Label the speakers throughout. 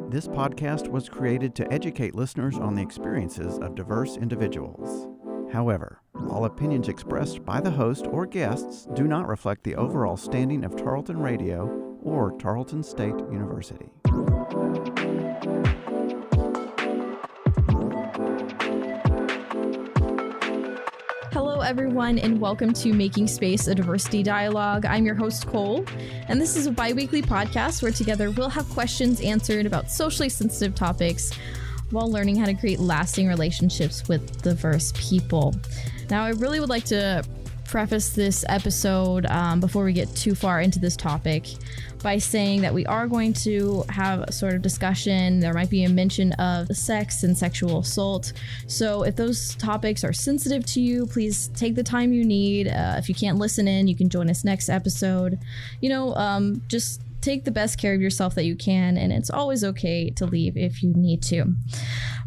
Speaker 1: This podcast was created to educate listeners on the experiences of diverse individuals. However, all opinions expressed by the host or guests do not reflect the overall standing of Tarleton Radio or Tarleton State University.
Speaker 2: Hello, everyone, and welcome to Making Space, a Diversity Dialogue. I'm your host, Cole, and this is a bi-weekly podcast where together we'll have questions answered about socially sensitive topics while learning how to create lasting relationships with diverse people. Now, I really would like to preface this episode before we get too far into this topic by saying that we are going to have a sort of discussion. There might be a mention of sex and sexual assault. So if those topics are sensitive to you, please take the time you need. If you can't listen in, you can join us next episode. Just take the best care of yourself that you can, and it's always okay to leave if you need to.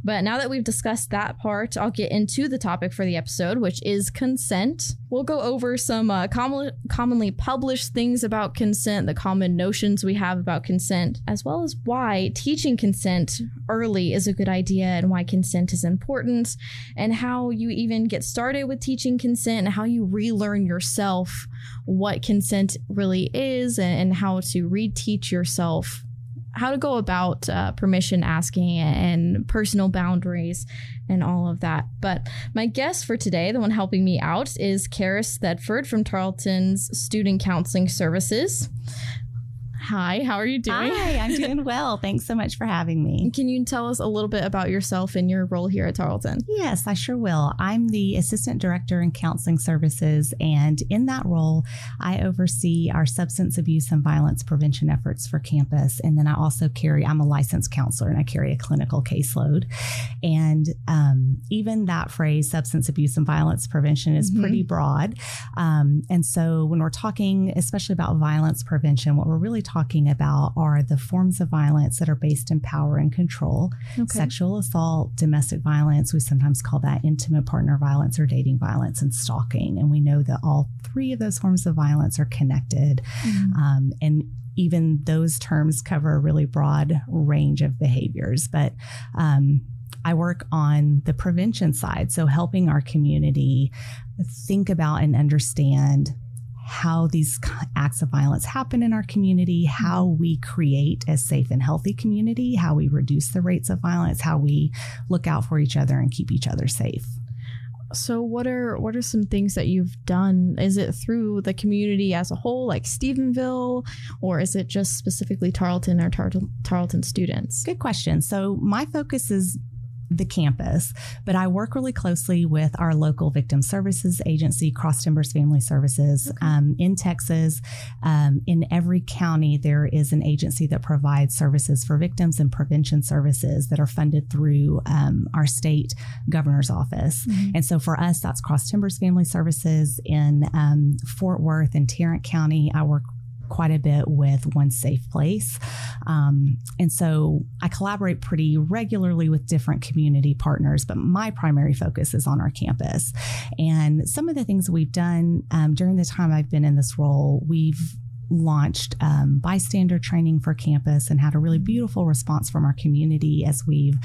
Speaker 2: But now that we've discussed that part, I'll get into the topic for the episode, which is consent. We'll go over some commonly published things about consent, the common notions we have about consent, as well as why teaching consent early is a good idea and why consent is important, and how you even get started with teaching consent and how you relearn yourself what consent really is and how to reteach yourself how to go about permission asking and personal boundaries and all of that. But my guest for today, the one helping me out, is Caris Thetford from Tarleton's Student Counseling Services. Hi, how are you doing?
Speaker 3: Hi, I'm doing well. Thanks so much for having me.
Speaker 2: Can you tell us a little bit about yourself and your role here at Tarleton?
Speaker 3: Yes, I sure will. I'm the Assistant Director in Counseling Services, and in that role, I oversee our substance abuse and violence prevention efforts for campus. And then I'm a licensed counselor, and I carry a clinical caseload. And even that phrase, substance abuse and violence prevention, is pretty broad. And so when we're talking, especially about violence prevention, what we're really talking about are the forms of violence that are based in power and control. Okay. Sexual assault, domestic violence, we sometimes call that intimate partner violence or dating violence, and stalking. And we know that all three of those forms of violence are connected. And even those terms cover a really broad range of behaviors. But I work on the prevention side, so helping our community think about and understand how these acts of violence happen in our community, how we create a safe and healthy community, how we reduce the rates of violence, how we look out for each other and keep each other safe.
Speaker 2: So what are some things that you've done? Is it through the community as a whole, like Stephenville, or is it just specifically Tarleton or Tarleton students?
Speaker 3: Good question. So my focus is the campus, but I work really closely with our local victim services agency, Cross Timbers Family Services. In Texas. In every county, there is an agency that provides services for victims and prevention services that are funded through our state governor's office. And so for us, that's Cross Timbers Family Services. In Fort Worth and Tarrant County, I work quite a bit with One Safe Place. And so I collaborate pretty regularly with different community partners, but my primary focus is on our campus. And some of the things we've done during the time I've been in this role, we've launched bystander training for campus and had a really beautiful response from our community as we've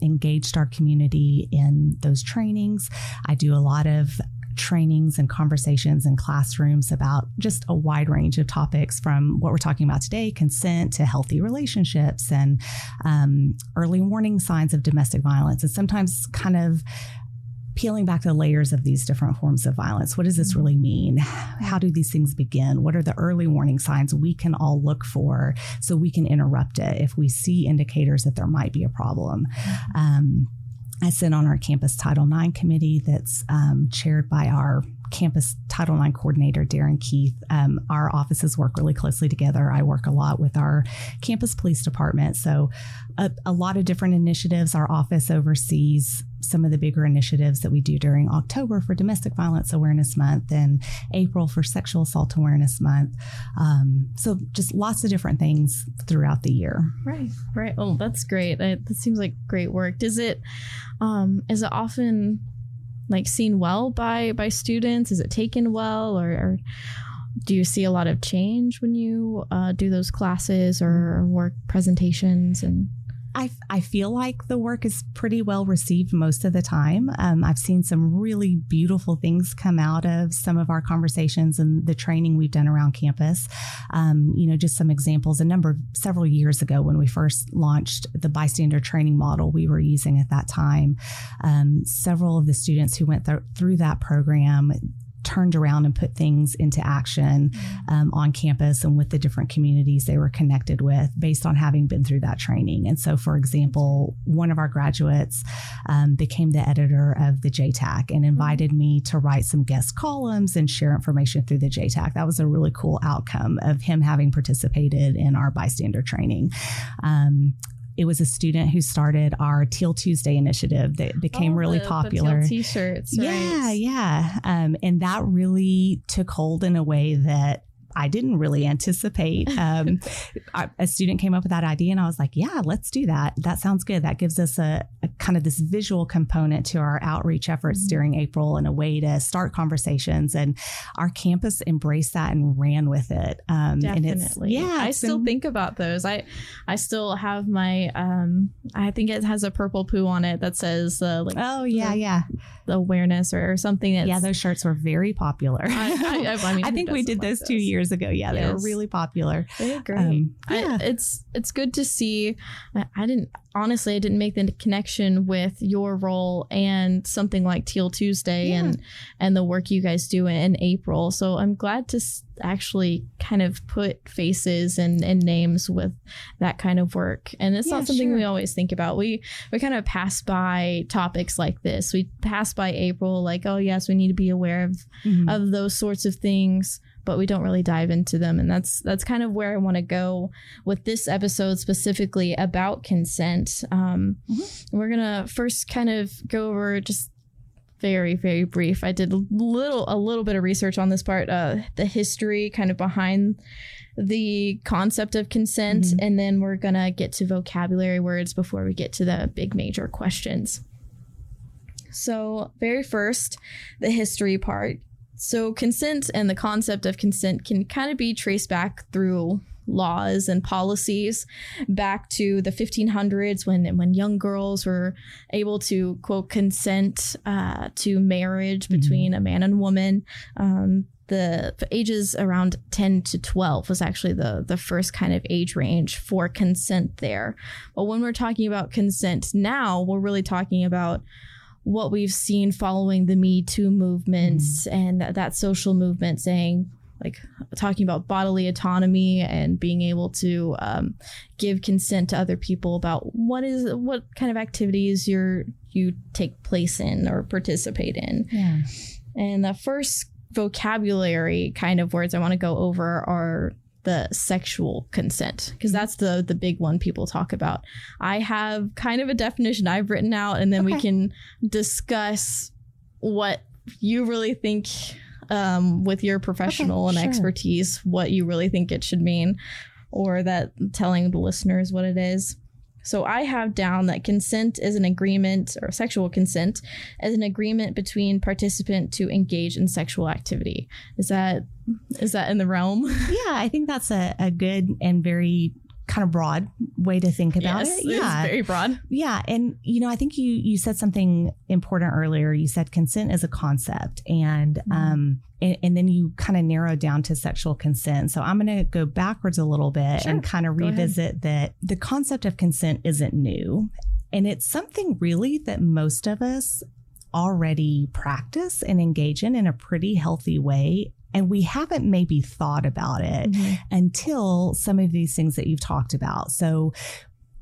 Speaker 3: engaged our community in those trainings. I do a lot of trainings and conversations in classrooms about just a wide range of topics, from what we're talking about today, consent, to healthy relationships and early warning signs of domestic violence, and sometimes kind of peeling back the layers of these different forms of violence. What does this really mean? How do these things begin? What are the early warning signs we can all look for so we can interrupt it if we see indicators that there might be a problem? I sit on our campus Title IX committee that's chaired by our campus Title IX coordinator, Darren Keith. Our offices work really closely together. I work a lot with our campus police department. So a lot of different initiatives. Our office oversees some of the bigger initiatives that we do during October for Domestic Violence Awareness Month and April for Sexual Assault Awareness Month. So just lots of different things throughout the year.
Speaker 2: Right. Oh, that's great. That seems like great work. Is it often like seen well by students? Is it taken well, or do you see a lot of change when you do those classes or work presentations? And
Speaker 3: I feel like the work is pretty well received most of the time. I've seen some really beautiful things come out of some of our conversations and the training we've done around campus. Just some examples. Several years ago when we first launched the bystander training model we were using at that time, several of the students who went through that program turned around and put things into action on campus and with the different communities they were connected with based on having been through that training. And so, for example, one of our graduates became the editor of the JTAC and invited me to write some guest columns and share information through the JTAC. That was a really cool outcome of him having participated in our bystander training. It was a student who started our Teal Tuesday initiative that became really popular.
Speaker 2: The teal t-shirts, right?
Speaker 3: Yeah. And that really took hold in a way that I didn't really anticipate. A student came up with that idea and I was like, yeah, let's do that. That sounds good. That gives us a kind of this visual component to our outreach efforts during April and a way to start conversations. And our campus embraced that and ran with it.
Speaker 2: Definitely. I still think about those. I still have my, I think it has a purple poo on it that says the awareness or something. That's,
Speaker 3: those shirts were very popular. I think we did those 2 years ago. Yeah, they were really popular.
Speaker 2: They're great. It's good to see. I didn't make the connection with your role and something like Teal Tuesday and the work you guys do in April. So I'm glad to actually kind of put faces and names with that kind of work. And it's not something we always think about. We kind of pass by topics like this. We pass by April like, oh yes, we need to be aware of those sorts of things, but we don't really dive into them. And that's kind of where I want to go with this episode specifically about consent. We're going to first kind of go over just very, very brief. I did a little bit of research on this part, the history kind of behind the concept of consent. And then we're going to get to vocabulary words before we get to the big major questions. So very first, the history part. So consent and the concept of consent can kind of be traced back through laws and policies back to the 1500s when young girls were able to, quote, consent to marriage between a man and woman. The ages around 10 to 12 was actually the first kind of age range for consent there. But when we're talking about consent now, we're really talking about what we've seen following the Me Too movements and that social movement talking about bodily autonomy and being able to give consent to other people about what kind of activities you take place in or participate in. Yeah. And the first vocabulary kind of words I want to go over are the sexual consent, because that's the big one people talk about. I have kind of a definition I've written out, and then we can discuss what you really think with your professional and expertise, what you really think it should mean, or that telling the listeners what it is. So I have down that consent is an agreement, or sexual consent is an agreement between participant to engage in sexual activity. Is that in the realm? Yeah,
Speaker 3: I think that's a good and very kind of broad way to think about it.
Speaker 2: Yeah, it's very broad.
Speaker 3: Yeah. And, I think you said something important earlier. You said consent is a concept, and then you kind of narrowed down to sexual consent. So I'm going to go backwards a little bit and kind of revisit that the concept of consent isn't new. And it's something really that most of us already practice and engage in a pretty healthy way. And we haven't maybe thought about it until some of these things that you've talked about. So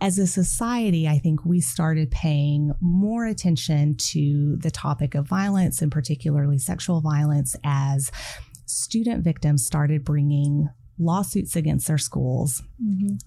Speaker 3: as a society, I think we started paying more attention to the topic of violence, and particularly sexual violence, as student victims started bringing lawsuits against their schools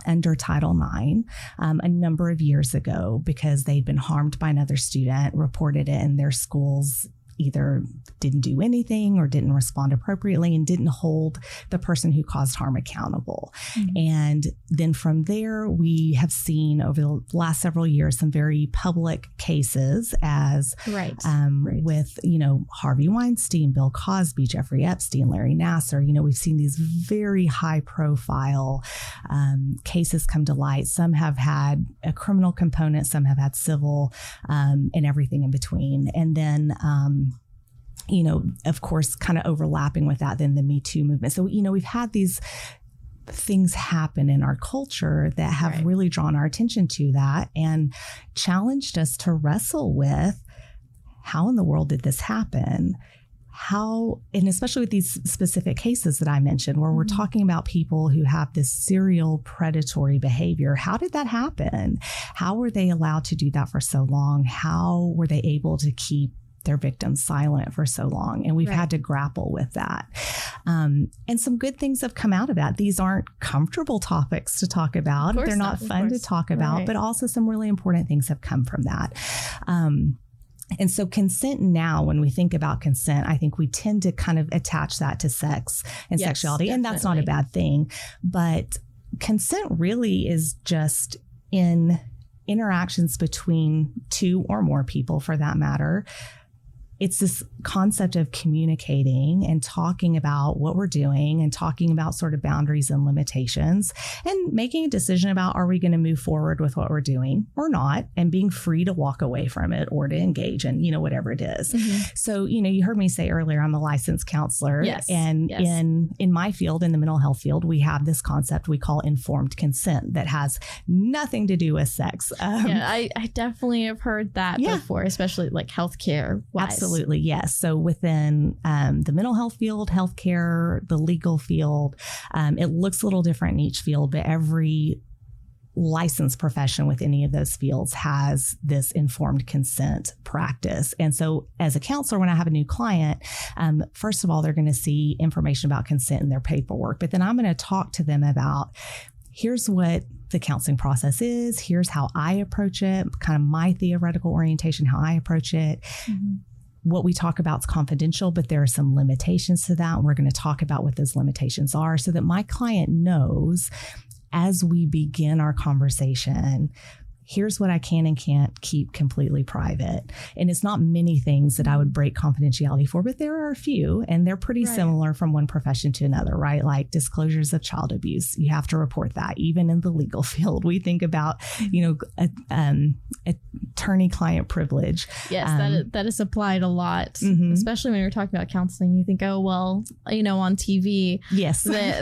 Speaker 3: under Title IX a number of years ago because they'd been harmed by another student, reported it, and their schools either didn't do anything or didn't respond appropriately and didn't hold the person who caused harm accountable. And then from there, we have seen over the last several years some very public cases as
Speaker 2: Right.
Speaker 3: with, Harvey Weinstein, Bill Cosby, Jeffrey Epstein, Larry Nassar. We've seen these very high profile cases come to light. Some have had a criminal component, some have had civil, and everything in between. And then, of course, kind of overlapping with that, then the Me Too movement. So, we've had these things happen in our culture that have really drawn our attention to that and challenged us to wrestle with how in the world did this happen? And especially with these specific cases that I mentioned, where we're talking about people who have this serial predatory behavior. How did that happen? How were they allowed to do that for so long? How were they able to keep their victims silent for so long? And we've had to grapple with that. And some good things have come out of that. These aren't comfortable topics to talk about. They're not fun to talk about, but also some really important things have come from that. And so consent now, when we think about consent, I think we tend to kind of attach that to sex and sexuality. Definitely. And that's not a bad thing. But consent really is just in interactions between two or more people, for that matter. It's this concept of communicating and talking about what we're doing and talking about sort of boundaries and limitations and making a decision about, are we going to move forward with what we're doing or not, and being free to walk away from it or to engage in, whatever it is. So, you heard me say earlier, I'm a licensed counselor. And in my field, in the mental health field, we have this concept we call informed consent that has nothing to do with sex.
Speaker 2: I definitely have heard that before, especially like healthcare wise.
Speaker 3: Absolutely, yes. So within the mental health field, healthcare, the legal field, it looks a little different in each field, but every licensed profession with any of those fields has this informed consent practice. And so as a counselor, when I have a new client, first of all, they're going to see information about consent in their paperwork, but then I'm going to talk to them about, here's what the counseling process is. Here's how I approach it, kind of my theoretical orientation, how I approach it. What we talk about is confidential, but there are some limitations to that. And we're going to talk about what those limitations are so that my client knows as we begin our conversation, here's what I can and can't keep completely private. And it's not many things that I would break confidentiality for, but there are a few, and they're pretty similar from one profession to another, right? Like disclosures of child abuse. You have to report that. Even in the legal field, we think about, attorney-client privilege.
Speaker 2: Yes, that is applied a lot, especially when you're talking about counseling. You think, oh, well, on TV,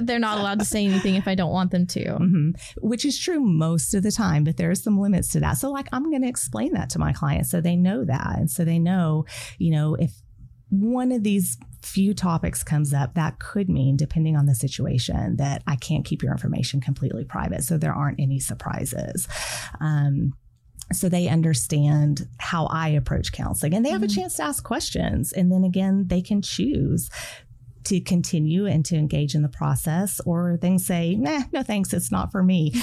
Speaker 2: they're not allowed to say anything if I don't want them to.
Speaker 3: Which is true most of the time, but there are some limits to that. So I'm going to explain that to my clients so they know that. And so they know, if one of these few topics comes up, that could mean, depending on the situation, that I can't keep your information completely private. So there aren't any surprises. So they understand how I approach counseling, and they have a chance to ask questions. And then again, they can choose to continue and to engage in the process, or then say, nah, no thanks, it's not for me.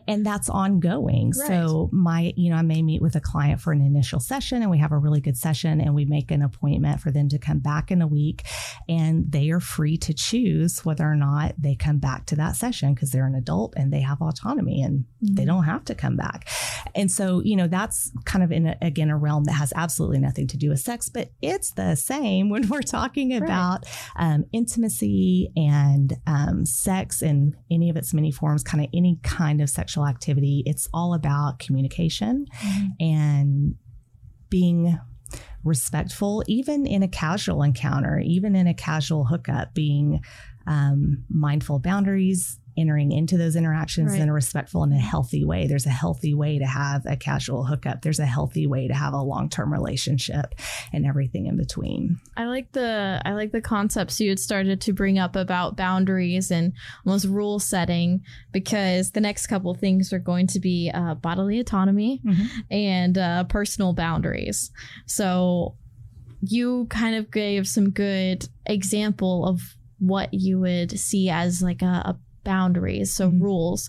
Speaker 3: and that's ongoing. Right. So I may meet with a client for an initial session, and we have a really good session, and we make an appointment for them to come back in a week, and they are free to choose whether or not they come back to that session, because they're an adult and they have autonomy and they don't have to come back. And so, that's kind of in a realm that has absolutely nothing to do with sex, but it's the same when we're talking about intimacy and sex in any of its many forms, kind of any kind of sexual activity. It's all about communication and being respectful, even in a casual encounter, even in a casual hookup, being mindful of boundaries, entering into those interactions in a respectful and a healthy way. There's a healthy way to have a casual hookup. There's a healthy way to have a long-term relationship, and everything in between.
Speaker 2: I like the concepts you had started to bring up about boundaries and almost rule setting, because the next couple things are going to be bodily autonomy and personal boundaries. So you kind of gave some good example of what you would see as like a boundaries. So rules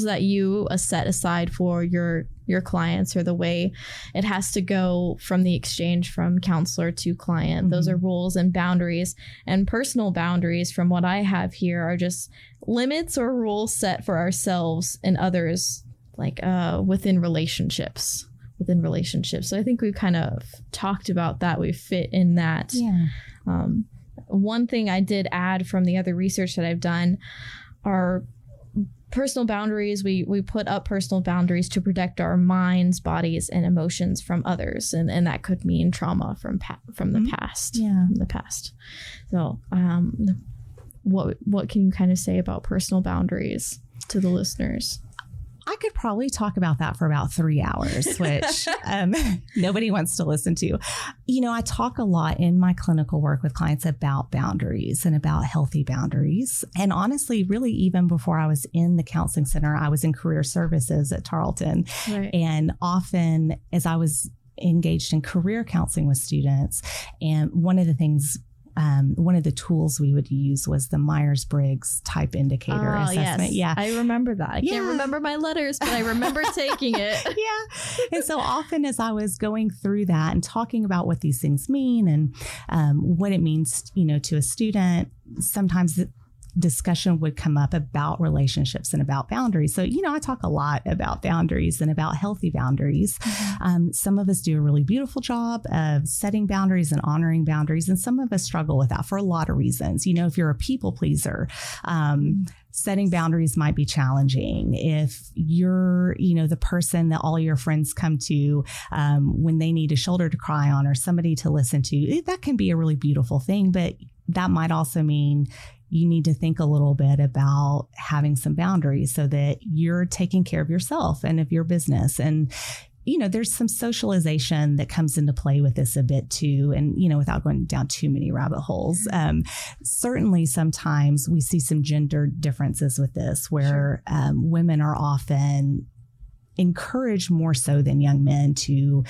Speaker 2: that you set aside for your clients, or the way it has to go from the exchange from counselor to client. Those are rules and boundaries. And personal boundaries, from what I have here, are just limits or rules set for ourselves and others, like within relationships within relationships. So I think we've kind of talked about that. We fit in that.
Speaker 3: Yeah.
Speaker 2: One thing I did add from the other research that I've done are personal boundaries. We put up personal boundaries to protect our minds, bodies, and emotions from others, and that could mean trauma from the past.
Speaker 3: Yeah,
Speaker 2: from the past. So, what can you kind of say about personal boundaries to the listeners?
Speaker 3: I could probably talk about that for about 3 hours, which nobody wants to listen to. I talk a lot in my clinical work with clients about boundaries and about healthy boundaries. And honestly, really, even before I was in the counseling center, I was in career services at Tarleton.
Speaker 2: Right.
Speaker 3: And often as I was engaged in career counseling with students, and one of the tools we would use was the Myers-Briggs type indicator assessment.
Speaker 2: Yes.
Speaker 3: Yeah.
Speaker 2: I remember that. I can't remember my letters, but I remember taking it.
Speaker 3: Yeah. And so often as I was going through that and talking about what these things mean and what it means, to a student, sometimes the discussion would come up about relationships and about boundaries. So, I talk a lot about boundaries and about healthy boundaries.
Speaker 2: Mm-hmm.
Speaker 3: Some of us do a really beautiful job of setting boundaries and honoring boundaries. And some of us struggle with that for a lot of reasons. If you're a people pleaser, setting boundaries might be challenging. If you're, the person that all your friends come to when they need a shoulder to cry on or somebody to listen to, that can be a really beautiful thing. But that might also mean you need to think a little bit about having some boundaries so that you're taking care of yourself and of your business. And, there's some socialization that comes into play with this a bit too. And, without going down too many rabbit holes, certainly sometimes we see some gender differences with this where women are often encouraged more so than young men to,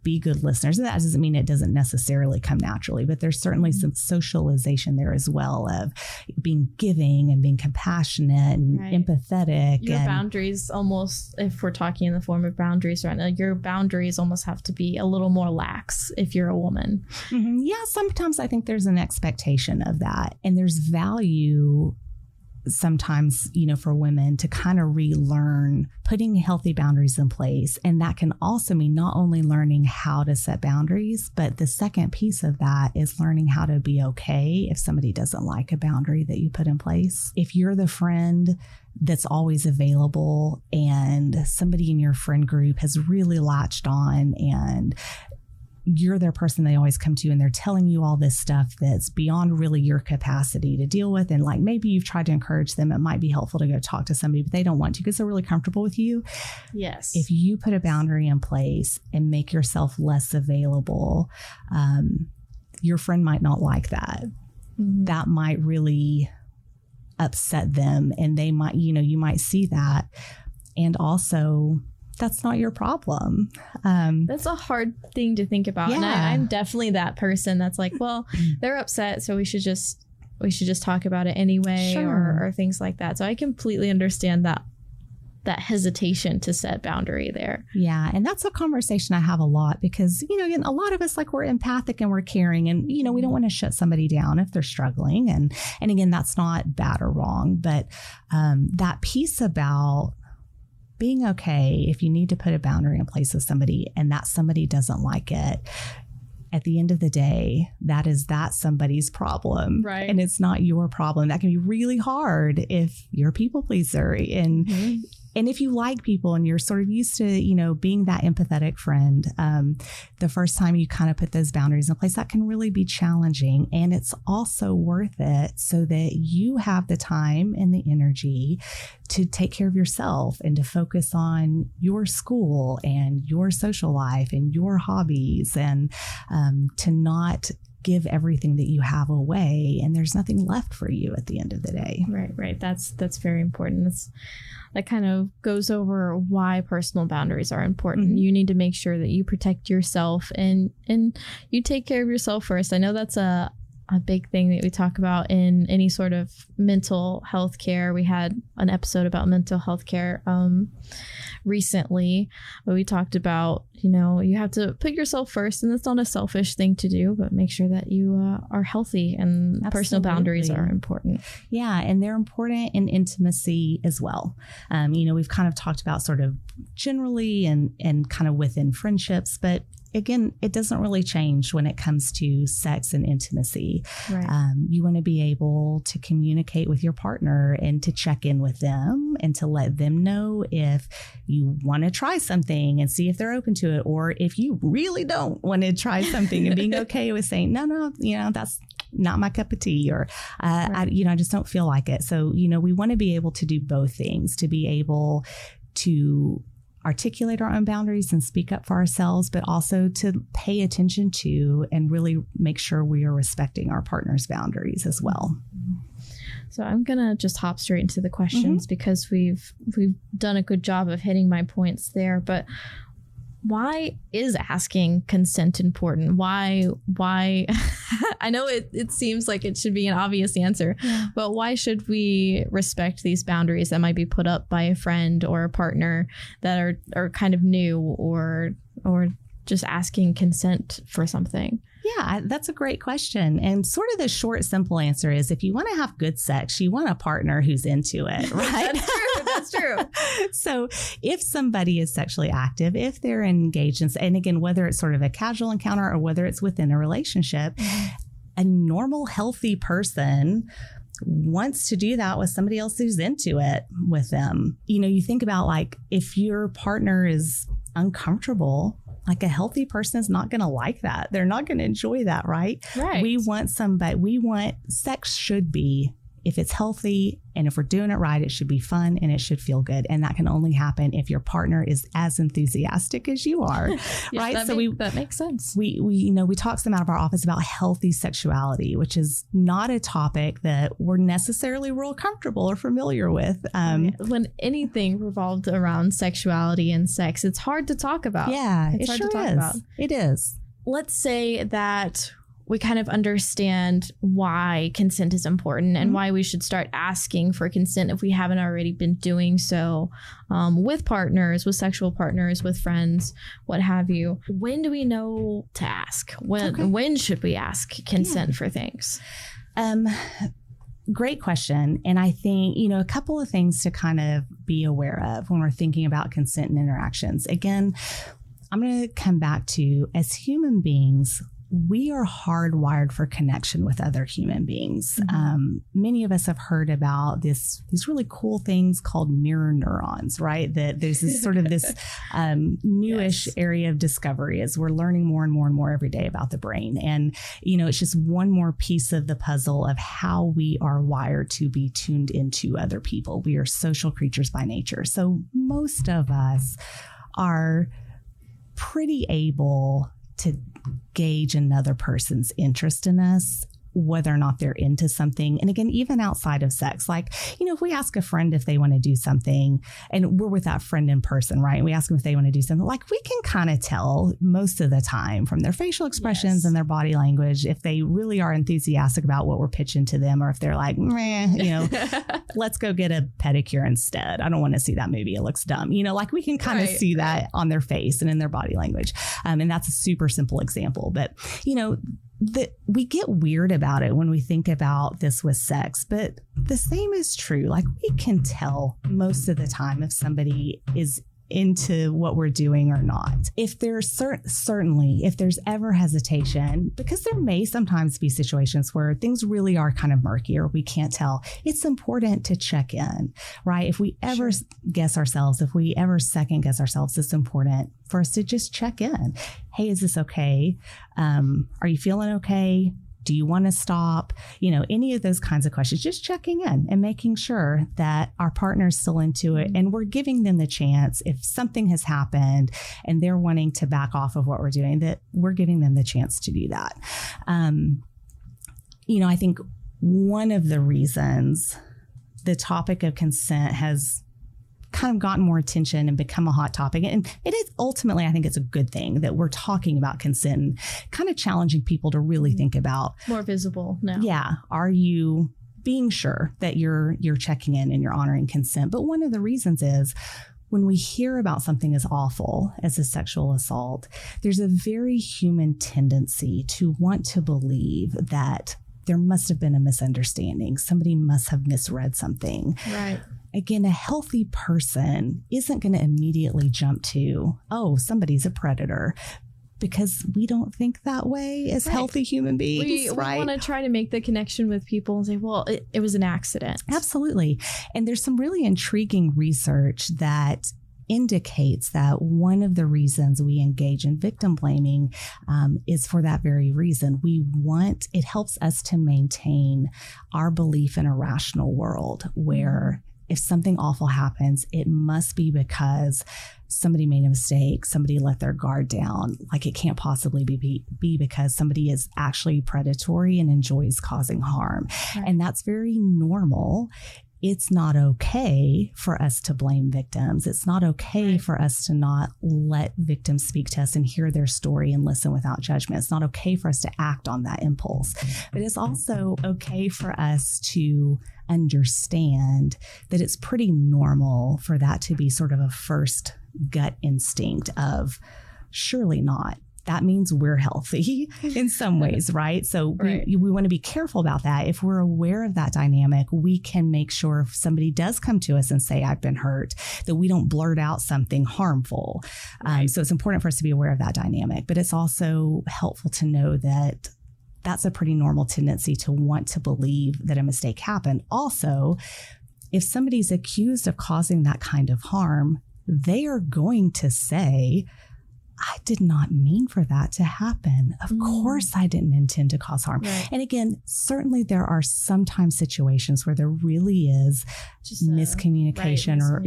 Speaker 3: be good listeners. And that doesn't mean it doesn't necessarily come naturally, but there's certainly some socialization there as well of being giving and being compassionate and empathetic.
Speaker 2: Your boundaries almost, if we're talking in the form of boundaries right now, your boundaries almost have to be a little more lax if you're a woman.
Speaker 3: Mm-hmm. Yeah, sometimes I think there's an expectation of that. And there's value sometimes, for women to kind of relearn putting healthy boundaries in place. And that can also mean not only learning how to set boundaries, but the second piece of that is learning how to be okay if somebody doesn't like a boundary that you put in place. If you're the friend that's always available and somebody in your friend group has really latched on and you're their person they always come to and they're telling you all this stuff that's beyond really your capacity to deal with. And maybe you've tried to encourage them. It might be helpful to go talk to somebody, but they don't want to because they're really comfortable with you.
Speaker 2: Yes.
Speaker 3: If you put a boundary in place and make yourself less available, your friend might not like that. Mm-hmm. That might really upset them. And they might, you might see that. And also, that's not your problem.
Speaker 2: That's a hard thing to think about.
Speaker 3: Yeah.
Speaker 2: And I'm definitely that person that's like, well, they're upset, so we should just talk about it anyway.
Speaker 3: Sure.
Speaker 2: or things like that. So I completely understand that hesitation to set boundary there.
Speaker 3: Yeah. And that's a conversation I have a lot because, again, a lot of us, we're empathic and we're caring and, we don't want to shut somebody down if they're struggling. And again, that's not bad or wrong, but that piece about being okay if you need to put a boundary in place with somebody and that somebody doesn't like it, at the end of the day, that's somebody's problem.
Speaker 2: Right.
Speaker 3: And it's not your problem. That can be really hard if you're a people pleaser and
Speaker 2: Mm-hmm.
Speaker 3: And if you like people and you're sort of used to, being that empathetic friend, the first time you kind of put those boundaries in place, that can really be challenging. And it's also worth it so that you have the time and the energy to take care of yourself and to focus on your school and your social life and your hobbies and to not give everything that you have away and there's nothing left for you at the end of the day.
Speaker 2: Right. That's very important. That kind of goes over why personal boundaries are important. Mm-hmm. You need to make sure that you protect yourself and you take care of yourself first. I know that's a a big thing that we talk about in any sort of mental health care. We had an episode about mental health care recently, but we talked about, you have to put yourself first, and it's not a selfish thing to do, but make sure that you are healthy, and
Speaker 3: Absolutely.
Speaker 2: Personal boundaries are important.
Speaker 3: Yeah, and they're important in intimacy as well. We've kind of talked about sort of generally and kind of within friendships, but again, it doesn't really change when it comes to sex and intimacy.
Speaker 2: Right.
Speaker 3: You want to be able to communicate with your partner and to check in with them and to let them know if you want to try something and see if they're open to it, or if you really don't want to try something, and being okay with saying, no, that's not my cup of tea, or, right. I just don't feel like it. So, we want to be able to do both things, to be able to articulate our own boundaries and speak up for ourselves, but also to pay attention to and really make sure we are respecting our partner's boundaries as well.
Speaker 2: So I'm gonna just hop straight into the questions because we've done a good job of hitting my points there. But why is asking consent important? Why? I know it seems like it should be an obvious answer, but why should we respect these boundaries that might be put up by a friend or a partner that are kind of new, or just asking consent for something?
Speaker 3: Yeah, that's a great question. And sort of the short, simple answer is, if you want to have good sex, you want a partner who's into it, right?
Speaker 2: That's true.
Speaker 3: So if somebody is sexually active, if they're engaged in, and again, whether it's sort of a casual encounter or whether it's within a relationship, a normal, healthy person wants to do that with somebody else who's into it with them. You think about, like, if your partner is uncomfortable, like, a healthy person is not going to like that. They're not going to enjoy that, right?
Speaker 2: Right.
Speaker 3: Sex should be, if it's healthy and if we're doing it right, it should be fun and it should feel good. And that can only happen if your partner is as enthusiastic as you are, right?
Speaker 2: That makes sense.
Speaker 3: We talk some out of our office about healthy sexuality, which is not a topic that we're necessarily real comfortable or familiar with.
Speaker 2: When anything revolved around sexuality and sex, it's hard to talk about.
Speaker 3: Yeah,
Speaker 2: it's hard
Speaker 3: sure
Speaker 2: to talk
Speaker 3: is.
Speaker 2: about.
Speaker 3: It is.
Speaker 2: Let's say that we kind of understand why consent is important and why we should start asking for consent if we haven't already been doing so with partners, with sexual partners, with friends, what have you. When do we know to ask? When should we ask consent for things?
Speaker 3: Great question. And I think, a couple of things to kind of be aware of when we're thinking about consent and interactions. Again, I'm going to come back to, as human beings, we are hardwired for connection with other human beings. Many of us have heard about these really cool things called mirror neurons, right? That there's this sort of this newish area of discovery as we're learning more and more and more every day about the brain. And, it's just one more piece of the puzzle of how we are wired to be tuned into other people. We are social creatures by nature. So most of us are pretty able to gauge another person's interest in us, whether or not they're into something. And again, even outside of sex, like, if we ask a friend if they want to do something and we're with that friend in person, right? And we ask them if they want to do something, like, we can kind of tell most of the time from their facial expressions and their body language if they really are enthusiastic about what we're pitching to them, or if they're like, let's go get a pedicure instead. I don't want to see that movie. It looks dumb. Like, we can kind of see that on their face and in their body language. And that's a super simple example. But, that we get weird about it when we think about this with sex, but the same is true. Like, we can tell most of the time if somebody is into what we're doing or not. If there's certainly, if there's ever hesitation, because there may sometimes be situations where things really are kind of murky or we can't tell, it's important to check in, right? If we ever guess ourselves, if we ever second guess ourselves, it's important for us to just check in. Hey, is this okay? Are you feeling okay? Do you want to stop? Any of those kinds of questions, just checking in and making sure that our partner's still into it and we're giving them the chance, if something has happened and they're wanting to back off of what we're doing, that we're giving them the chance to do that. I think one of the reasons the topic of consent has kind of gotten more attention and become a hot topic. And it is ultimately, I think it's a good thing that we're talking about consent and kind of challenging people to really think about.
Speaker 2: More visible now.
Speaker 3: Yeah. Are you being sure that you're checking in and you're honoring consent? But one of the reasons is when we hear about something as awful as a sexual assault, there's a very human tendency to want to believe that there must have been a misunderstanding. Somebody must have misread something.
Speaker 2: Right.
Speaker 3: Again, a healthy person isn't going to immediately jump to, oh, somebody's a predator, because we don't think that way as healthy human beings, right?
Speaker 2: We want to try to make the connection with people and say, well, it was an accident.
Speaker 3: Absolutely. And there's some really intriguing research that indicates that one of the reasons we engage in victim blaming is for that very reason. It helps us to maintain our belief in a rational world where if something awful happens, it must be because somebody made a mistake, somebody let their guard down. Like it can't possibly be because somebody is actually predatory and enjoys causing harm. Right. And that's very normal. It's not okay for us to blame victims. It's not okay for us to not let victims speak to us and hear their story and listen without judgment. It's not okay for us to act on that impulse. But it's also okay for us to understand that it's pretty normal for that to be sort of a first gut instinct of surely not. That means we're healthy in some ways, right? So we want to be careful about that. If we're aware of that dynamic, we can make sure if somebody does come to us and say, I've been hurt, that we don't blurt out something harmful. So it's important for us to be aware of that dynamic. But it's also helpful to know that that's a pretty normal tendency to want to believe that a mistake happened. Also, if somebody's accused of causing that kind of harm, they are going to say, I did not mean for that to happen. Of course, I didn't intend to cause harm. Right. And again, certainly there are sometimes situations where there really is just miscommunication or,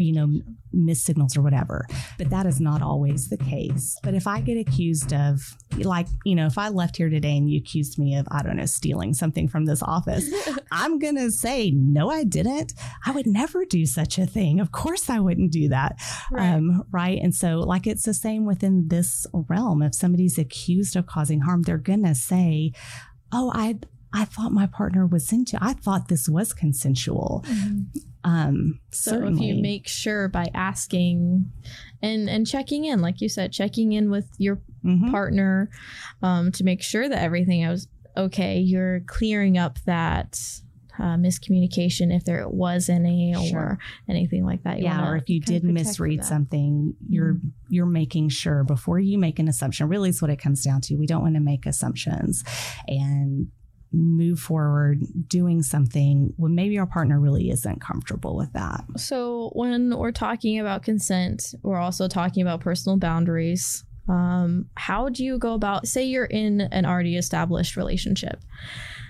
Speaker 3: missed signals or whatever. But that is not always the case. But if I get accused of, if I left here today and you accused me of, stealing something from this office, I'm going to say, no, I didn't. I would never do such a thing. Of course, I wouldn't do that. Right. And so it's the same within this realm. If somebody's accused of causing harm, they're going to say, oh, I thought my partner was I thought this was consensual.
Speaker 2: So if you make sure by asking and checking in, like you said, checking in with your partner to make sure that everything was okay, you're clearing up that miscommunication if there was any or anything like that.
Speaker 3: Or if you did misread something, you're making sure before you make an assumption. Really is what it comes down to. We don't want to make assumptions and move forward doing something when maybe our partner really isn't comfortable with that.
Speaker 2: So when we're talking about consent, we're also talking about personal boundaries. How do you go about, say you're in an already established relationship,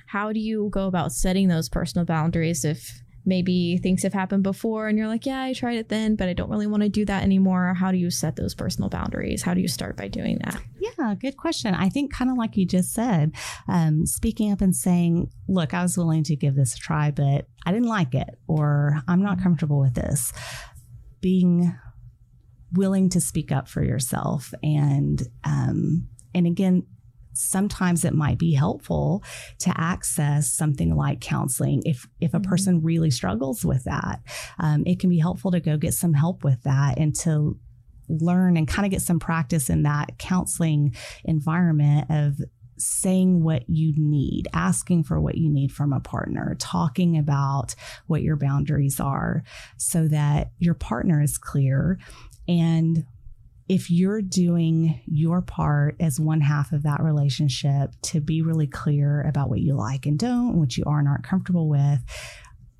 Speaker 2: how do you go about setting those personal boundaries if maybe things have happened before and you're like, yeah, I tried it then, but I don't really want to do that anymore? How do you set those personal boundaries? How do you start by doing that?
Speaker 3: Yeah, good question. I think kind of like you just said, speaking up and saying, look, I was willing to give this a try, but I didn't like it, or I'm not comfortable with this. Being willing to speak up for yourself. And again, sometimes it might be helpful to access something like counseling. If a person really struggles with that, it can be helpful to go get some help with that and to learn and kind of get some practice in that counseling environment of saying what you need, asking for what you need from a partner, talking about what your boundaries are so that your partner is clear. And if you're doing your part as one half of that relationship to be really clear about what you like and don't, what you are and aren't comfortable with,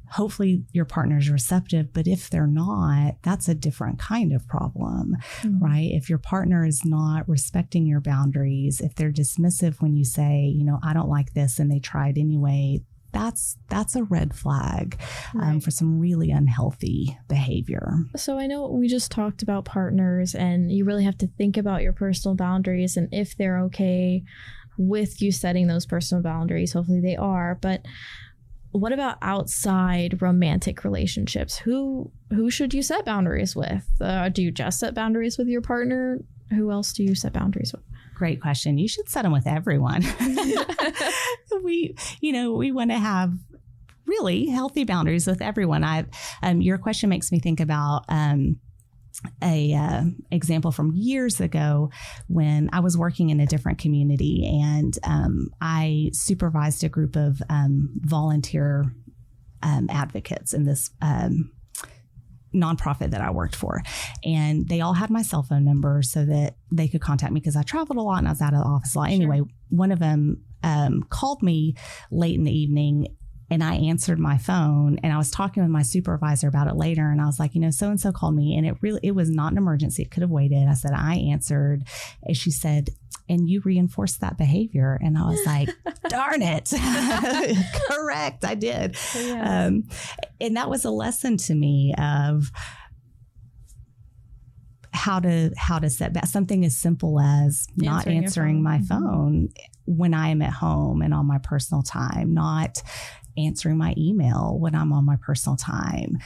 Speaker 3: hopefully your partner's receptive. But if they're not, that's a different kind of problem, right? If your partner is not respecting your boundaries, if they're dismissive when you say, I don't like this, and they tried anyway, that's a red flag for some really unhealthy behavior.
Speaker 2: So I know we just talked about partners, and you really have to think about your personal boundaries and if they're okay with you setting those personal boundaries. Hopefully they are. But what about outside romantic relationships? Who should you set boundaries with? Do you just set boundaries with your partner? Who else do you set boundaries with?
Speaker 3: Great question. You should set them with everyone. We want to have really healthy boundaries with everyone. Your question makes me think about a example from years ago when I was working in a different community, and I supervised a group of volunteer advocates in this nonprofit that I worked for. And they all had my cell phone number so that they could contact me because I traveled a lot and I was out of the office a lot. Sure. Anyway, one of them called me late in the evening, and I answered my phone, and I was talking with my supervisor about it later. And I was like, so-and-so called me, and it was not an emergency. It could have waited. I said, I answered. And she said, and you reinforced that behavior. And I was like, darn it. Correct. I did. Yeah. And that was a lesson to me of how to set back something as simple as not answering my phone when I am at home and on my personal time, not answering my email when I'm on my personal time,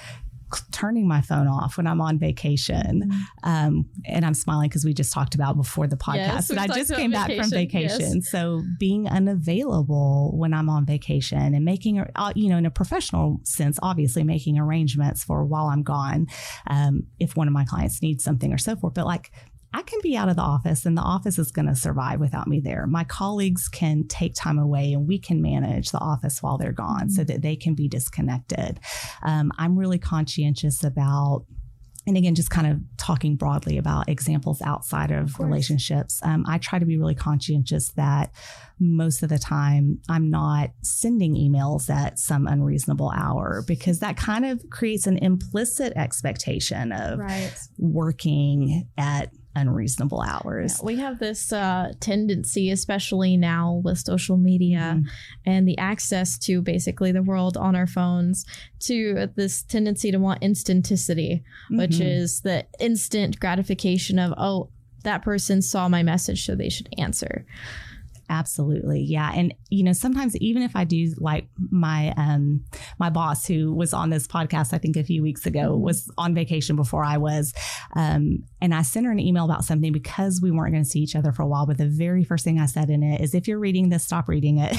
Speaker 3: turning my phone off when I'm on vacation. And I'm smiling because we just talked about before the podcast that I just came back from vacation. Yes. So being unavailable when I'm on vacation and making, in a professional sense, obviously making arrangements for while I'm gone, if one of my clients needs something or so forth. But I can be out of the office and the office is going to survive without me there. My colleagues can take time away and we can manage the office while they're gone so that they can be disconnected. I'm really conscientious about, and again, just kind of talking broadly about examples outside of relationships. I try to be really conscientious that most of the time I'm not sending emails at some unreasonable hour, because that kind of creates an implicit expectation of working at unreasonable hours.
Speaker 2: Yeah, we have this tendency, especially now with social media and the access to basically the world on our phones, to this tendency to want instanticity, which is the instant gratification of, oh, that person saw my message, so they should answer.
Speaker 3: Absolutely. Yeah. And, sometimes even if I do, like my boss who was on this podcast, I think a few weeks ago, was on vacation before I was. And I sent her an email about something because we weren't going to see each other for a while. But the very first thing I said in it is, if you're reading this, stop reading it.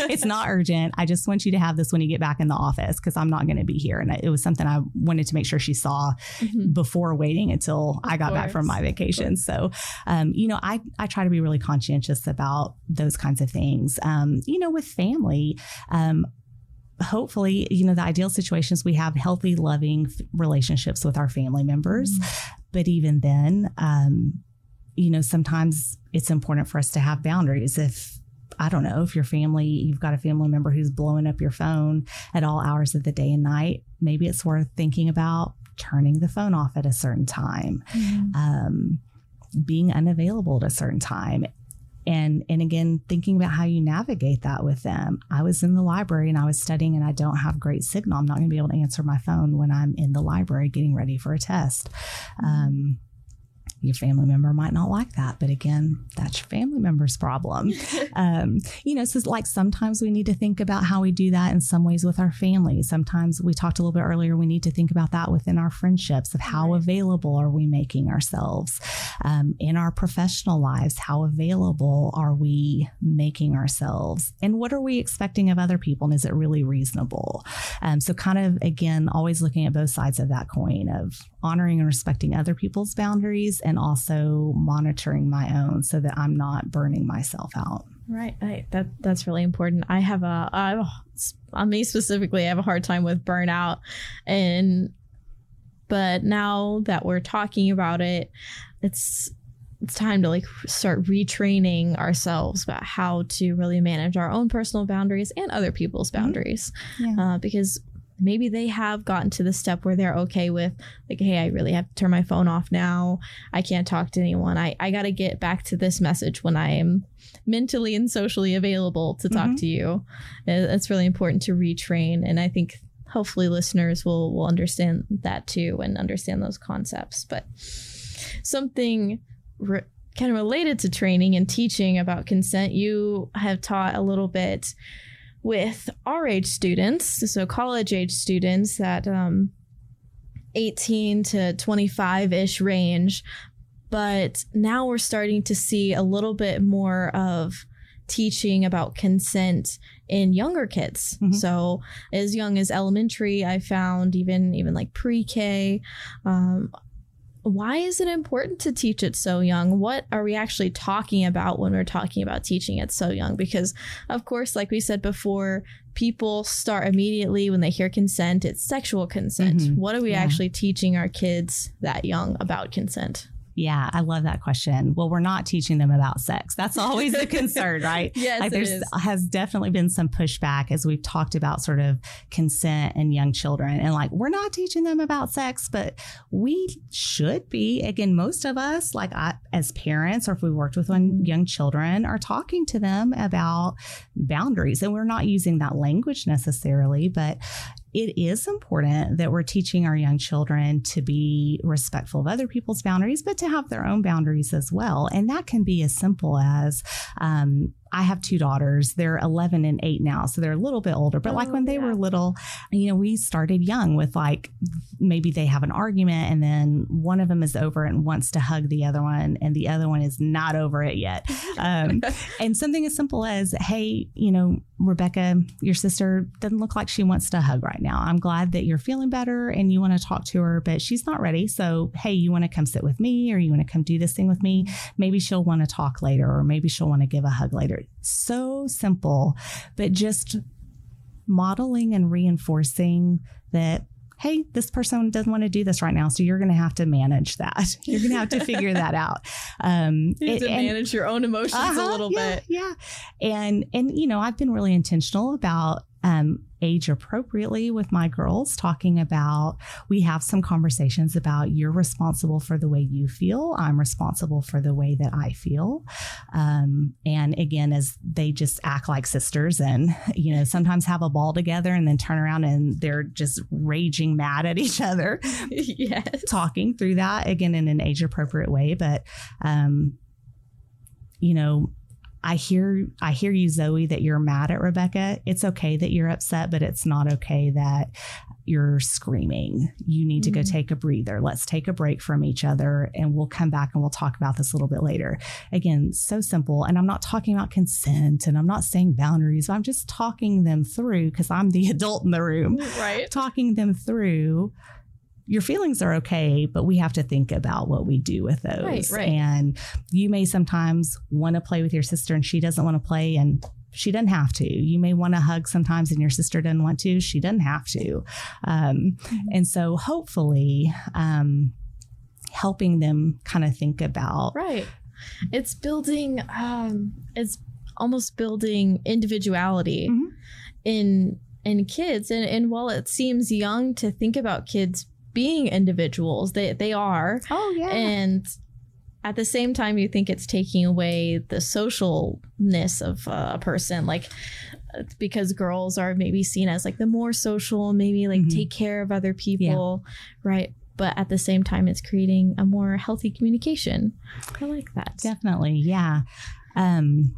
Speaker 3: It's not urgent. I just want you to have this when you get back in the office, because I'm not going to be here. And it was something I wanted to make sure she saw before waiting until I got back from my vacation. So, I try to be really conscientious about those kinds of things. With family, hopefully, the ideal situations, we have healthy, loving relationships with our family members. But even then, sometimes it's important for us to have boundaries. If you've got a family member who's blowing up your phone at all hours of the day and night, maybe it's worth thinking about turning the phone off at a certain time, being unavailable at a certain time. And again, thinking about how you navigate that with them. I was in the library and I was studying and I don't have great signal. I'm not going to be able to answer my phone when I'm in the library getting ready for a test. Your family member might not like that, but again, that's your family member's problem. So like sometimes we need to think about how we do that in some ways with our family. Sometimes we talked a little bit earlier, we need to think about that within our friendships of how available are we making ourselves in our professional lives. How available are we making ourselves, and what are we expecting of other people? And is it really reasonable? So kind of, again, always looking at both sides of that coin of honoring and respecting other people's boundaries and also monitoring my own so that I'm not burning myself out.
Speaker 2: Right. That's really important. Me specifically, I have a hard time with burnout. But now that we're talking about it, it's time to start retraining ourselves about how to really manage our own personal boundaries and other people's boundaries. Because maybe they have gotten to the step where they're okay with hey, I really have to turn my phone off now. I can't talk to anyone. I got to get back to this message when I am mentally and socially available to talk to you. It's really important to retrain. And I think hopefully listeners will understand that too and understand those concepts. But something kind of related to training and teaching about consent, you have taught a little bit with our age students, so college age students at 18 to 25-ish range. But now we're starting to see a little bit more of teaching about consent in younger kids. Mm-hmm. So as young as elementary, I found even like pre-K. Why is it important to teach it so young? What are we actually talking about when we're talking about teaching it so young? Because, of course, like we said before, people start immediately when they hear consent. It's sexual consent. Mm-hmm. What are we actually teaching our kids that young about consent?
Speaker 3: Yeah, I love that question. Well, we're not teaching them about sex. That's always a concern, right?
Speaker 2: Yes,
Speaker 3: like has definitely been some pushback as we've talked about sort of consent and young children. And like, we're not teaching them about sex, but we should be. Again, most of us, like as parents, or if we worked with young children, are talking to them about boundaries. And we're not using that language necessarily, but it is important that we're teaching our young children to be respectful of other people's boundaries, but to have their own boundaries as well. And that can be as simple as, I have two daughters. They're 11 and 8 now, so they're a little bit older. But like when they were little, we started young with like, maybe they have an argument and then one of them is over it and wants to hug the other one and the other one is not over it yet. And something as simple as, hey, Rebecca, your sister doesn't look like she wants to hug right now. I'm glad that you're feeling better and you want to talk to her, but she's not ready. So, hey, you want to come sit with me or you want to come do this thing with me? Maybe she'll want to talk later or maybe she'll want to give a hug later. So simple, but just modeling and reinforcing that, hey, this person doesn't want to do this right now. So you're going to have to manage that. You're going to have to figure that out.
Speaker 2: You have to manage your own emotions a little bit.
Speaker 3: Yeah. And, I've been really intentional about age appropriately with my girls, talking about, we have some conversations about, you're responsible for the way you feel. I'm responsible for the way that I feel. And again, as they just act like sisters and, sometimes have a ball together and then turn around and they're just raging mad at each other.
Speaker 2: Yes.
Speaker 3: Talking through that again in an age appropriate way. But, I hear you, Zoe, that you're mad at Rebecca. It's okay that you're upset, but it's not okay that you're screaming. You need to go take a breather. Let's take a break from each other and we'll come back and we'll talk about this a little bit later. Again, so simple. And I'm not talking about consent and I'm not saying boundaries. I'm just talking them through because I'm the adult in the room.
Speaker 2: Right.
Speaker 3: Talking them through. Your feelings are okay, but we have to think about what we do with those.
Speaker 2: Right.
Speaker 3: And you may sometimes want to play with your sister and she doesn't want to play and she doesn't have to. You may want to hug sometimes and your sister doesn't want to. She doesn't have to. And so hopefully helping them kind of think about.
Speaker 2: Right. It's building, it's almost building individuality in kids. And while it seems young to think about kids being individuals, they are.
Speaker 3: Oh, yeah.
Speaker 2: And at the same time, you think it's taking away the socialness of a person, like because girls are maybe seen as like the more social, maybe like take care of other people, right? But at the same time, it's creating a more healthy communication. I like that.
Speaker 3: Definitely, yeah. And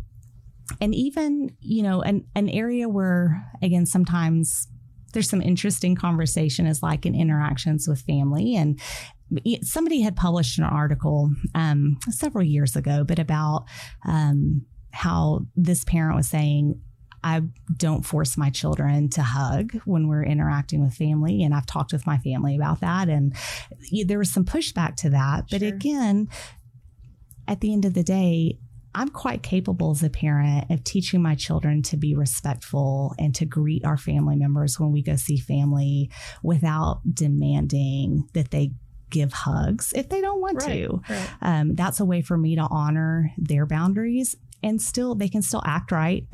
Speaker 3: even, an area where, again, sometimes there's some interesting conversation is like in interactions with family. And somebody had published an article several years ago, but about how this parent was saying, I don't force my children to hug when we're interacting with family. And I've talked with my family about that. And there was some pushback to that. But again, at the end of the day, I'm quite capable as a parent of teaching my children to be respectful and to greet our family members when we go see family without demanding that they give hugs if they don't want to. Right. That's a way for me to honor their boundaries. And they can still act right.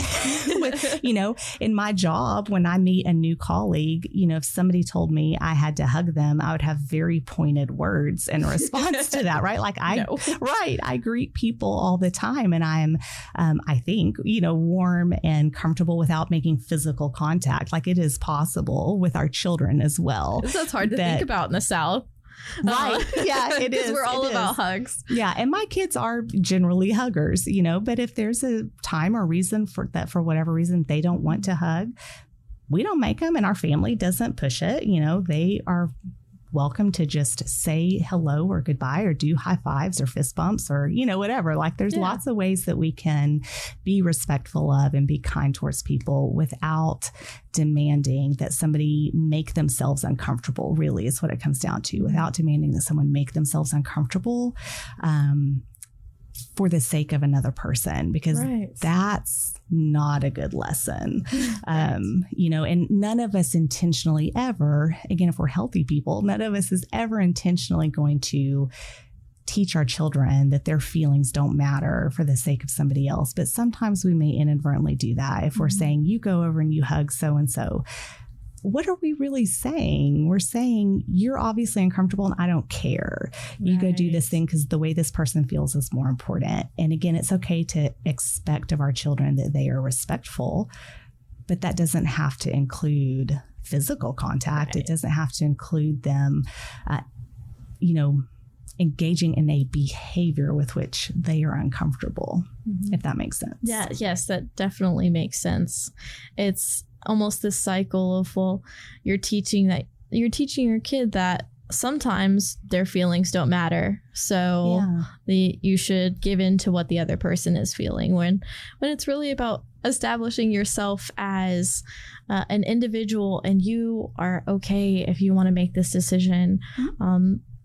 Speaker 3: With, in my job, when I meet a new colleague, if somebody told me I had to hug them, I would have very pointed words in response to that, right? Like I greet people all the time and I'm, I think, warm and comfortable without making physical contact. Like it is possible with our children as well.
Speaker 2: That's hard to think about in the South.
Speaker 3: Right. Yeah, it is.
Speaker 2: Because we're all about hugs.
Speaker 3: Yeah. And my kids are generally huggers, but if there's a time or reason for that, for whatever reason, they don't want to hug, we don't make them, and our family doesn't push it. They are welcome to just say hello or goodbye or do high fives or fist bumps or, whatever. Like there's lots of ways that we can be respectful of and be kind towards people without demanding that somebody make themselves uncomfortable, really is what it comes down to, without demanding that someone make themselves uncomfortable for the sake of another person, because that's not a good lesson. And none of us intentionally ever, again, if we're healthy people, none of us is ever intentionally going to teach our children that their feelings don't matter for the sake of somebody else. But sometimes we may inadvertently do that. If we're saying, you go over and you hug so-and-so, what are we really saying? We're saying, you're obviously uncomfortable and I don't care. You go do this thing because the way this person feels is more important. And again, it's okay to expect of our children that they are respectful, but that doesn't have to include physical contact. It doesn't have to include them, engaging in a behavior with which they are uncomfortable, if that makes sense.
Speaker 2: Yeah, yes, that definitely makes sense. It's almost this cycle of, you're teaching your kid that sometimes their feelings don't matter. So you should give in to what the other person is feeling, when it's really about establishing yourself as an individual, and you are okay if you want to make this decision.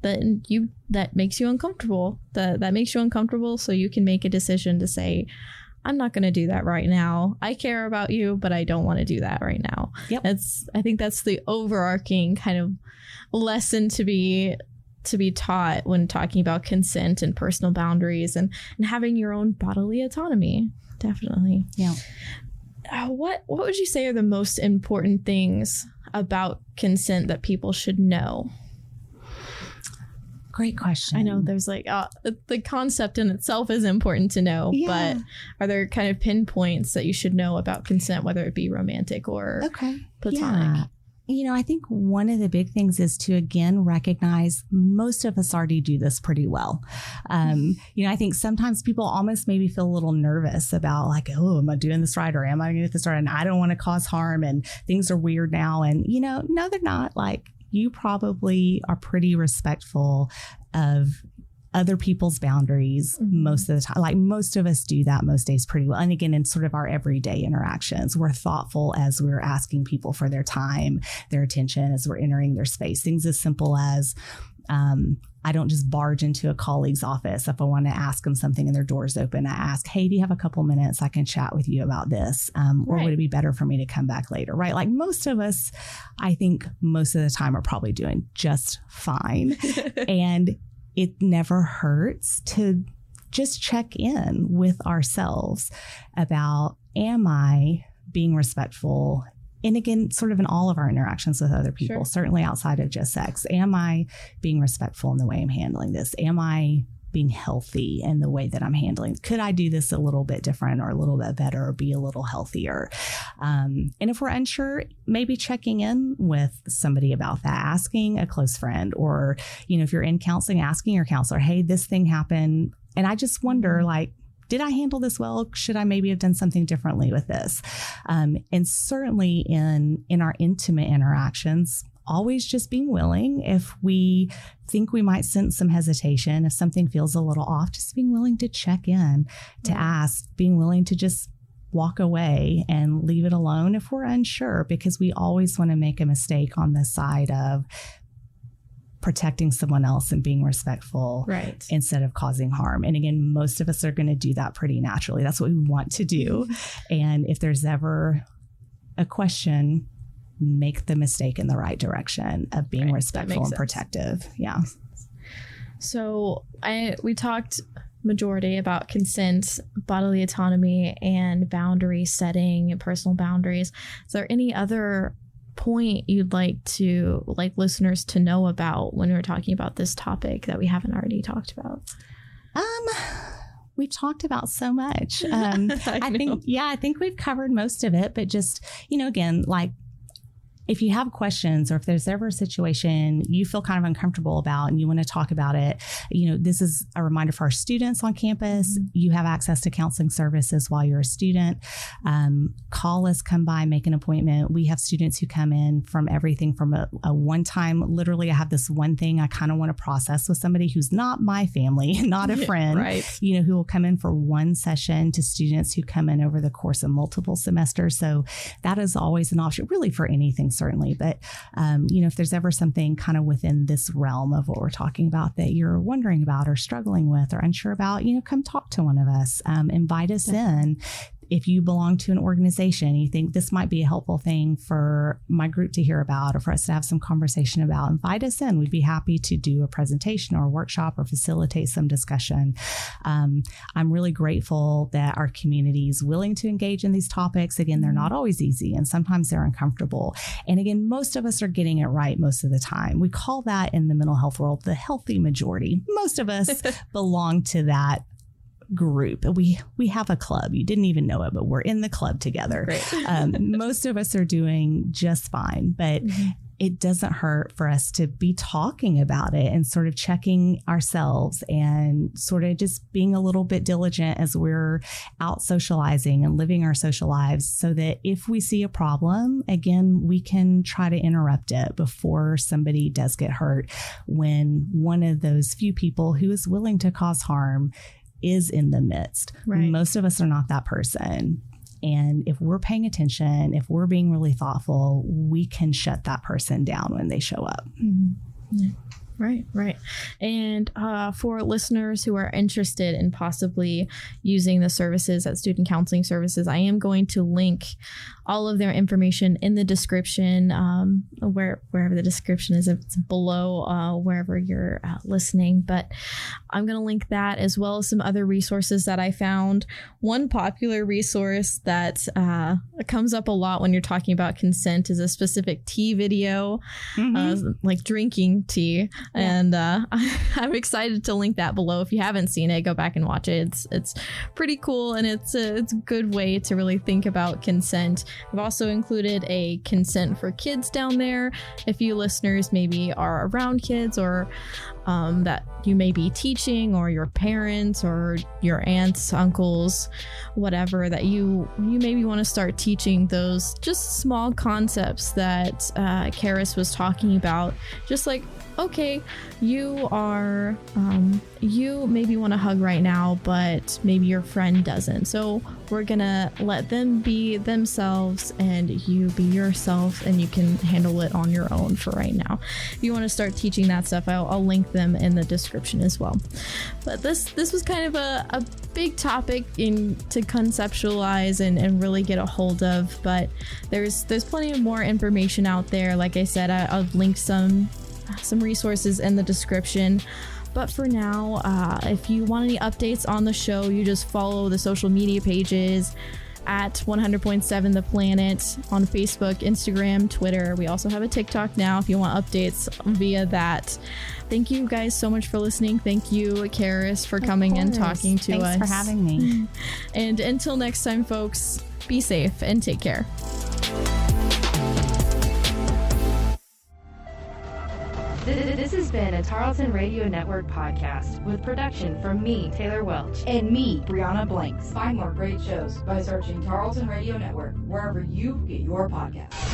Speaker 2: That makes you uncomfortable. That makes you uncomfortable, so you can make a decision to say, I'm not going to do that right now. I care about you, but I don't want to do that right now. Yep. I think that's the overarching kind of lesson to be taught when talking about consent and personal boundaries and having your own bodily autonomy. Definitely.
Speaker 3: Yeah.
Speaker 2: What would you say are the most important things about consent that people should know?
Speaker 3: Great question.
Speaker 2: I know there's the concept in itself is important to know, but are there kind of pinpoints that you should know about consent, whether it be romantic or platonic?
Speaker 3: Yeah. I think one of the big things is to, again, recognize most of us already do this pretty well. I think sometimes people almost maybe feel a little nervous about am I doing this right? Or am I going to get this right? And I don't want to cause harm and things are weird now. And, no, they're not. You probably are pretty respectful of other people's boundaries most of the time. Most of us do that most days pretty well. And again, in sort of our everyday interactions, we're thoughtful as we're asking people for their time, their attention, as we're entering their space. Things as simple as, I don't just barge into a colleague's office. If I want to ask them something and their door's open, I ask, hey, do you have a couple minutes I can chat with you about this? Or would it be better for me to come back later? Right? Most of us, I think most of the time are probably doing just fine. And it never hurts to just check in with ourselves about, am I being respectful? And again, sort of in all of our interactions with other people, certainly outside of just sex, am I being respectful in the way I'm handling this? Am I being healthy in the way that I'm handling? Could I do this a little bit different or a little bit better or be a little healthier? And if we're unsure, maybe checking in with somebody about that, asking a close friend, or, if you're in counseling, asking your counselor, hey, this thing happened. And I just wonder, did I handle this well? Should I maybe have done something differently with this? And certainly in our intimate interactions, always just being willing, if we think we might sense some hesitation, if something feels a little off, just being willing to check in, to ask, being willing to just walk away and leave it alone if we're unsure, because we always want to make a mistake on the side of protecting someone else and being respectful instead of causing harm. And again, most of us are going to do that pretty naturally. That's what we want to do. And if there's ever a question, make the mistake in the right direction of being respectful and protective. Yeah.
Speaker 2: So we talked majority about consent, bodily autonomy, and boundary setting and personal boundaries. Is there any other point you'd like listeners to know about when we're talking about this topic that we haven't already talked about?
Speaker 3: We've talked about so much. I think we've covered most of it, but just, again, if you have questions or if there's ever a situation you feel kind of uncomfortable about and you want to talk about it, this is a reminder for our students on campus. You have access to counseling services while you're a student. Call us, come by, make an appointment. We have students who come in from everything from a one-time, literally I have this one thing I kind of want to process with somebody who's not my family, not a friend,
Speaker 2: right.
Speaker 3: Who will come in for one session, to students who come in over the course of multiple semesters. So that is always an option, really, for anything, certainly. But, if there's ever something kind of within this realm of what we're talking about that you're wondering about or struggling with or unsure about, come talk to one of us, invite us in. If you belong to an organization, you think this might be a helpful thing for my group to hear about or for us to have some conversation about, invite us in. We'd be happy to do a presentation or a workshop or facilitate some discussion. I'm really grateful that our community is willing to engage in these topics. Again, they're not always easy and sometimes they're uncomfortable. And again, most of us are getting it right most of the time. We call that in the mental health world the healthy majority. Most of us belong to that group. We have a club. You didn't even know it, but we're in the club together. Right. Most of us are doing just fine, but it doesn't hurt for us to be talking about it and sort of checking ourselves and sort of just being a little bit diligent as we're out socializing and living our social lives, so that if we see a problem, again, we can try to interrupt it before somebody does get hurt, when one of those few people who is willing to cause harm is in the midst. Right. Most of us are not that person. And if we're paying attention, if we're being really thoughtful, we can shut that person down when they show up.
Speaker 2: Mm-hmm. Yeah. Right. And for listeners who are interested in possibly using the services at Student Counseling Services, I am going to link all of their information in the description, wherever the description is. It's below wherever you're listening. But I'm going to link that, as well as some other resources that I found. One popular resource that comes up a lot when you're talking about consent is a specific tea video, like drinking tea. And I'm excited to link that below. If you haven't seen it, go back and watch it. It's pretty cool, and it's a good way to really think about consent. I've also included a consent for kids down there. If you listeners maybe are around kids, or that you may be teaching, or your parents or your aunts, uncles, whatever, that you maybe want to start teaching those just small concepts that Caris was talking about. Just like, okay, you maybe want to hug right now, but maybe your friend doesn't. So we're gonna let them be themselves and you be yourself, and you can handle it on your own for right now. If you want to start teaching that stuff, I'll link them in the description as well. But this was kind of a big topic to conceptualize and really get a hold of, but there's plenty of more information out there. Like I said, I'll link some resources in the description. But for now, if you want any updates on the show, you just follow the social media pages at 100.7 The Planet on Facebook, Instagram, Twitter. We also have a TikTok now if you want updates via that. Thank you guys so much for listening. Thank you, Caris, for coming and talking to us.
Speaker 3: Thanks for having me.
Speaker 2: And until next time, folks, be safe and take care.
Speaker 4: This has been a Tarleton Radio Network podcast with production from me, Taylor Welch.
Speaker 5: And me, Brianna Blanks. Find more great shows by searching Tarleton Radio Network wherever you get your podcasts.